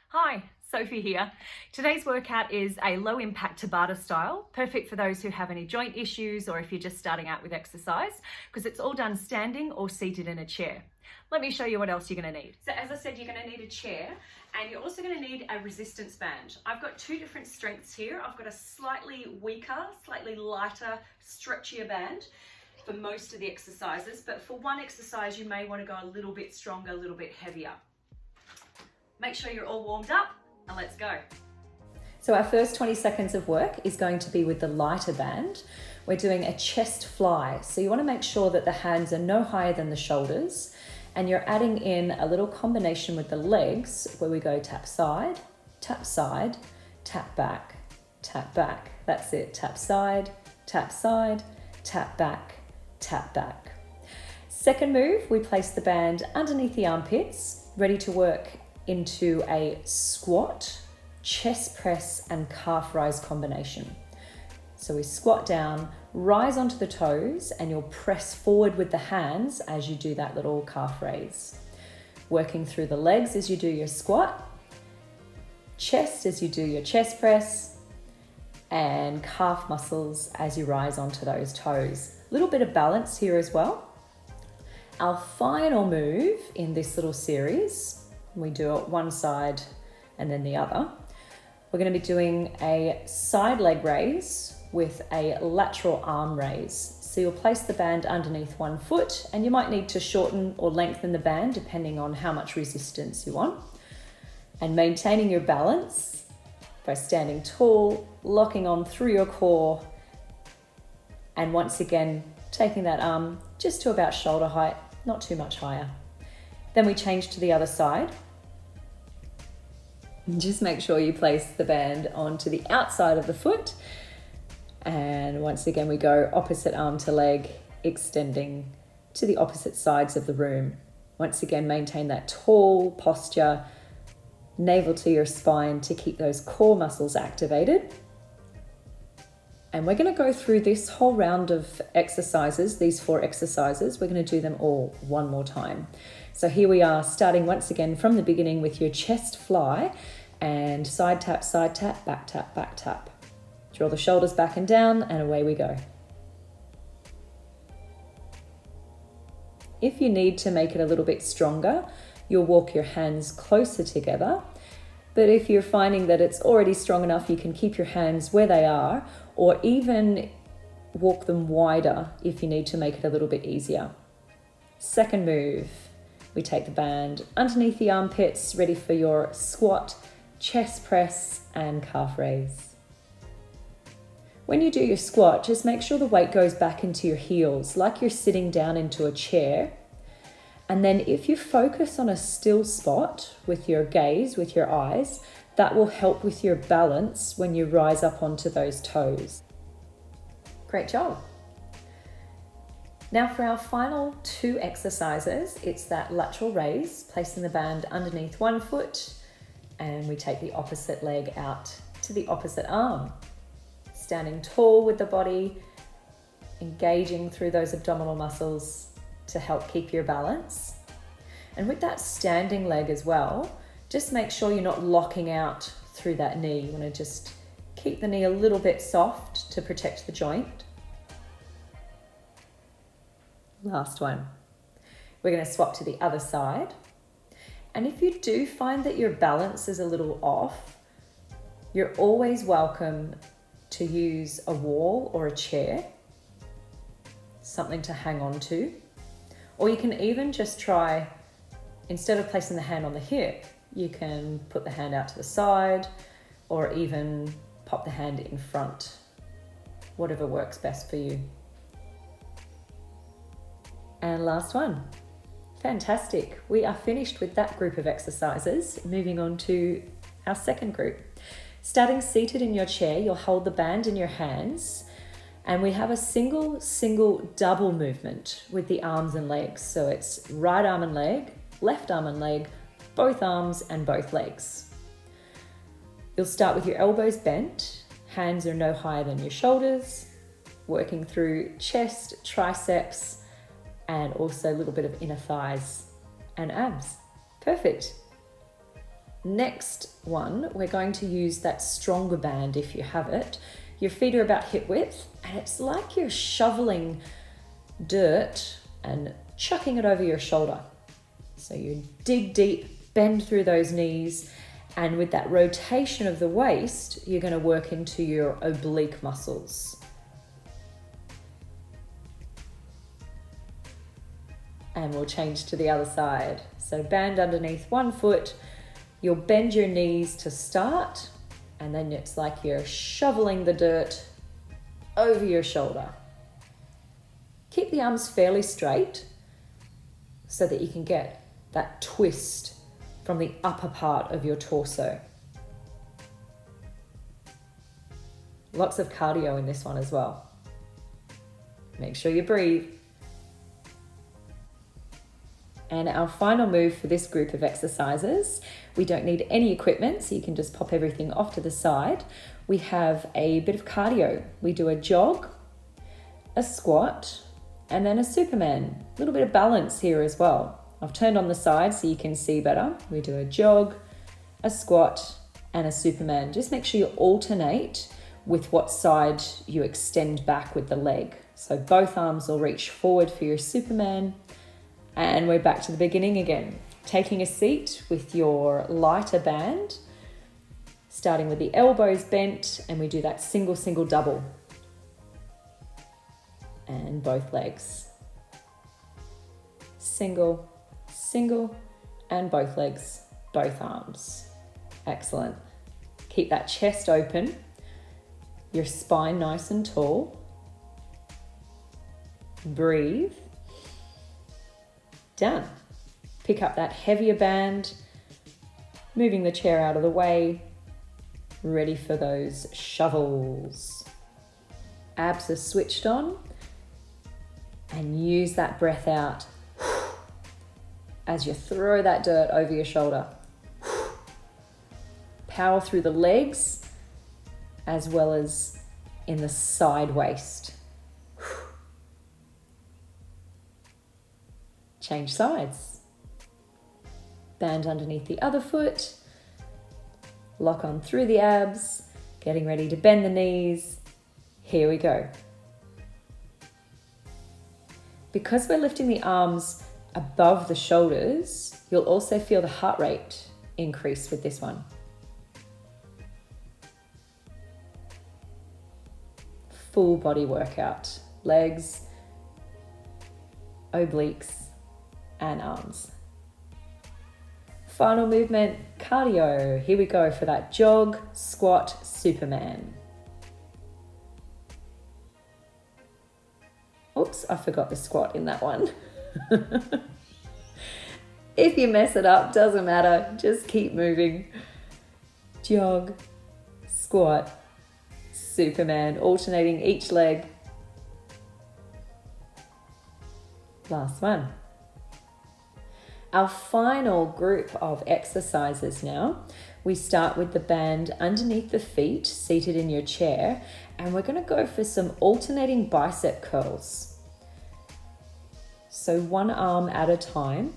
Hi, Sophie here. Today's workout is a low impact Tabata style, perfect for those who have any joint issues or if you're just starting out with exercise, because it's all done standing or seated in a chair. Let me show you what else you're going to need. So as I said, you're going to need a chair and you're also going to need a resistance band. I've got two different strengths here. I've got a slightly weaker, slightly lighter, stretchier band for most of the exercises, but for one exercise you may want to go a little bit stronger, a little bit heavier. Make sure you're all warmed up and let's go. So our first 20 seconds of work is going to be with the lighter band. We're doing a chest fly. So you want to make sure that the hands are no higher than the shoulders, and you're adding in a little combination with the legs where we go tap side, tap back, tap back. That's it, tap side, tap back, tap back. Second move, we place the band underneath the armpits, ready to work into a squat, chest press and calf rise combination. So we squat down, rise onto the toes, and you'll press forward with the hands as you do that little calf raise. Working through the legs as you do your squat, chest as you do your chest press, and calf muscles as you rise onto those toes. A little bit of balance here as well. Our final move in this little series, we do it one side and then the other. We're going to be doing a side leg raise with a lateral arm raise. So you'll place the band underneath one foot, and you might need to shorten or lengthen the band depending on how much resistance you want. And maintaining your balance by standing tall, locking on through your core, and once again taking that arm just to about shoulder height, not too much higher. Then we change to the other side. Just make sure you place the band onto the outside of the foot. And once again, we go opposite arm to leg, extending to the opposite sides of the room. Once again, maintain that tall posture, navel to your spine to keep those core muscles activated. And we're going to go through this whole round of exercises, these 4 exercises. We're going to do them all one more time. So here we are, starting once again from the beginning with your chest fly and side tap, back tap, back tap. Draw the shoulders back and down, and away we go. If you need to make it a little bit stronger, you'll walk your hands closer together. But if you're finding that it's already strong enough, you can keep your hands where they are, or even walk them wider if you need to make it a little bit easier. Second move, we take the band underneath the armpits, ready for your squat, chest press and calf raise. When you do your squat, just make sure the weight goes back into your heels, like you're sitting down into a chair. And then if you focus on a still spot with your gaze, with your eyes, that will help with your balance when you rise up onto those toes. Great job. Now for our final 2 exercises, it's that lateral raise, placing the band underneath one foot, and we take the opposite leg out to the opposite arm. Standing tall with the body, engaging through those abdominal muscles to help keep your balance. And with that standing leg as well, just make sure you're not locking out through that knee. You want to just keep the knee a little bit soft to protect the joint. Last one. We're going to swap to the other side. And if you do find that your balance is a little off, you're always welcome to use a wall or a chair, something to hang on to. Or you can even just try, instead of placing the hand on the hip, you can put the hand out to the side or even pop the hand in front, whatever works best for you. And last one. Fantastic. We are finished with that group of exercises. Moving on to our second group. Starting seated in your chair, you'll hold the band in your hands, and we have a single, double movement with the arms and legs. So it's right arm and leg, left arm and leg, both arms and both legs. You'll start with your elbows bent, hands are no higher than your shoulders, working through chest, triceps, and also a little bit of inner thighs and abs. Perfect. Next one, we're going to use that stronger band if you have it. Your feet are about hip width, and it's like you're shoveling dirt and chucking it over your shoulder. So you dig deep, bend through those knees, and with that rotation of the waist, you're going to work into your oblique muscles. And we'll change to the other side. So band underneath one foot, you'll bend your knees to start, and then it's like you're shoveling the dirt over your shoulder. Keep the arms fairly straight so that you can get that twist from the upper part of your torso. Lots of cardio in this one as well. Make sure you breathe. And our final move for this group of exercises, we don't need any equipment, so you can just pop everything off to the side. We have a bit of cardio. We do a jog, a squat, and then a Superman. A little bit of balance here as well. I've turned on the side so you can see better. We do a jog, a squat, and a Superman. Just make sure you alternate with what side you extend back with the leg. So both arms will reach forward for your Superman. And we're back to the beginning again. Taking a seat with your lighter band, starting with the elbows bent, and we do that single, single, double. And both legs. Single, single, and both legs, both arms. Excellent. Keep that chest open, your spine nice and tall. Breathe. Done. Pick up that heavier band, moving the chair out of the way, ready for those shovels. Abs are switched on, and use that breath out as you throw that dirt over your shoulder. Power through the legs as well as in the side waist. Change sides. Band underneath the other foot. Lock on through the abs. Getting ready to bend the knees. Here we go. Because we're lifting the arms above the shoulders, you'll also feel the heart rate increase with this one. Full body workout. Legs, obliques, and arms. Final movement, cardio. Here we go for that jog, squat, Superman. Oops, I forgot the squat in that one. If you mess it up, doesn't matter, just keep moving. Jog, squat, Superman, alternating each leg. Last one. Our final group of exercises now. We start with the band underneath the feet, seated in your chair, and we're going to go for some alternating bicep curls. So one arm at a time.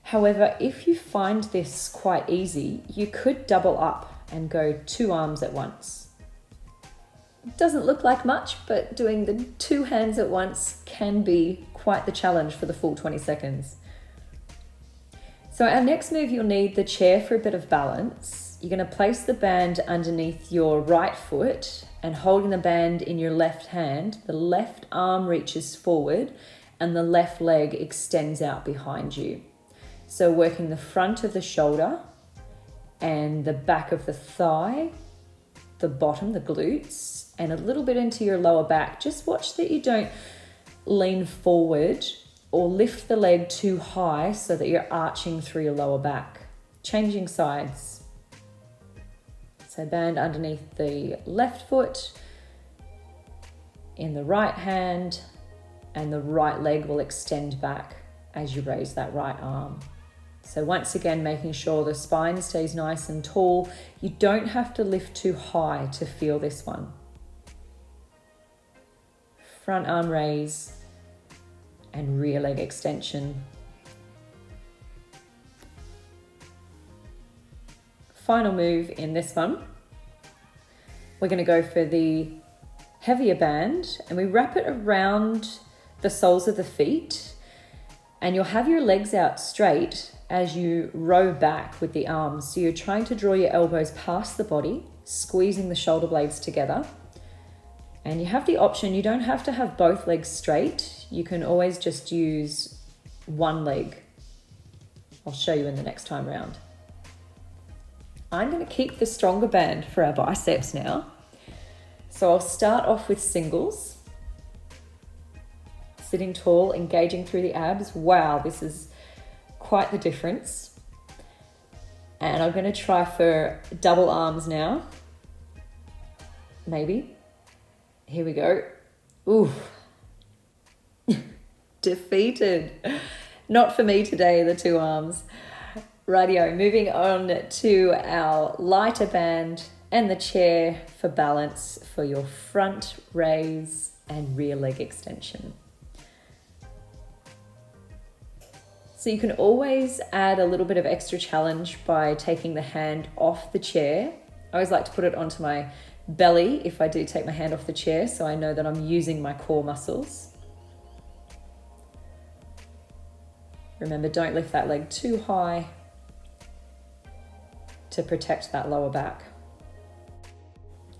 However, if you find this quite easy, you could double up and go 2 arms at once. It doesn't look like much, but doing the 2 hands at once can be quite the challenge for the full 20 seconds. So our next move, you'll need the chair for a bit of balance. You're going to place the band underneath your right foot and holding the band in your left hand, the left arm reaches forward and the left leg extends out behind you. So working the front of the shoulder and the back of the thigh, the bottom, the glutes, and a little bit into your lower back. Just watch that you don't lean forward or lift the leg too high so that you're arching through your lower back. Changing sides. So band underneath the left foot, in the right hand, and the right leg will extend back as you raise that right arm. So once again, making sure the spine stays nice and tall. You don't have to lift too high to feel this one. Front arm raise and rear leg extension. final move in this one. We're going to go for the heavier band, and we wrap it around the soles of the feet, and you'll have your legs out straight as you row back with the arms. So you're trying to draw your elbows past the body, squeezing the shoulder blades together. And you have the option, you don't have to have both legs straight. You can always just use one leg. I'll show you in the next time round. I'm going to keep the stronger band for our biceps now. So I'll start off with singles. Sitting tall, engaging through the abs. Wow, this is quite the difference. And I'm going to try for double arms now. Maybe. Here we go. Ooh. Defeated. Not for me today, the two arms. Rightio, moving on to our lighter band and the chair for balance for your front raise and rear leg extension. So you can always add a little bit of extra challenge by taking the hand off the chair. I always like to put it onto my belly if I do take my hand off the chair, so I know that I'm using my core muscles. Remember, don't lift that leg too high to protect that lower back.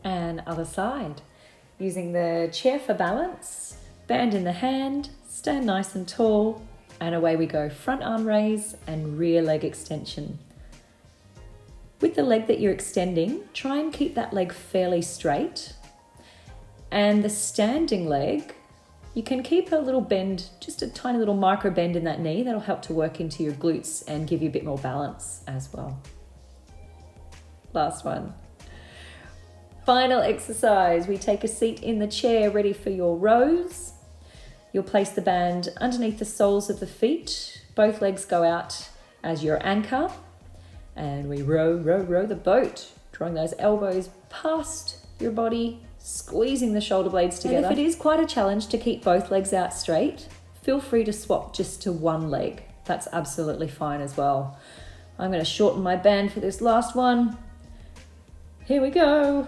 And other side. Using the chair for balance, band in the hand, stand nice and tall, and away we go. Front arm raise and rear leg extension. With the leg that you're extending, try and keep that leg fairly straight. And the standing leg, you can keep a little bend, just a tiny little micro bend in that knee. That'll help to work into your glutes and give you a bit more balance as well. Last one. Final exercise. We take a seat in the chair ready for your rows. You'll place the band underneath the soles of the feet. Both legs go out as your anchor. And we row the boat, drawing those elbows past your body, squeezing the shoulder blades together. And if it is quite a challenge to keep both legs out straight, feel free to swap just to one leg. That's absolutely fine as well. I'm going to shorten my band for this last one. Here we go.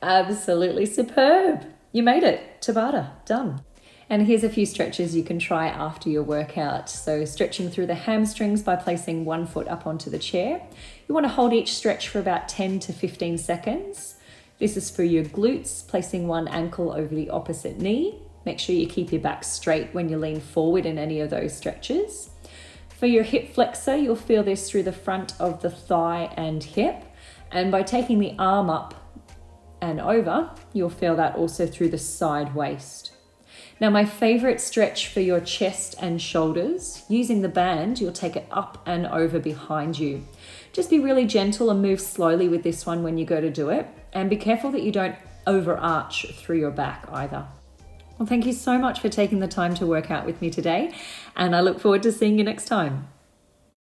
Absolutely superb. You made it. Tabata, done. And here's a few stretches you can try after your workout. So stretching through the hamstrings by placing one foot up onto the chair. You want to hold each stretch for about 10 to 15 seconds. This is for your glutes, placing one ankle over the opposite knee. Make sure you keep your back straight when you lean forward in any of those stretches. For your hip flexor, you'll feel this through the front of the thigh and hip. And by taking the arm up and over, you'll feel that also through the side waist. Now, my favorite stretch for your chest and shoulders, using the band, you'll take it up and over behind you. Just be really gentle and move slowly with this one when you go to do it. And be careful that you don't overarch through your back either. Well, thank you so much for taking the time to work out with me today. And I look forward to seeing you next time.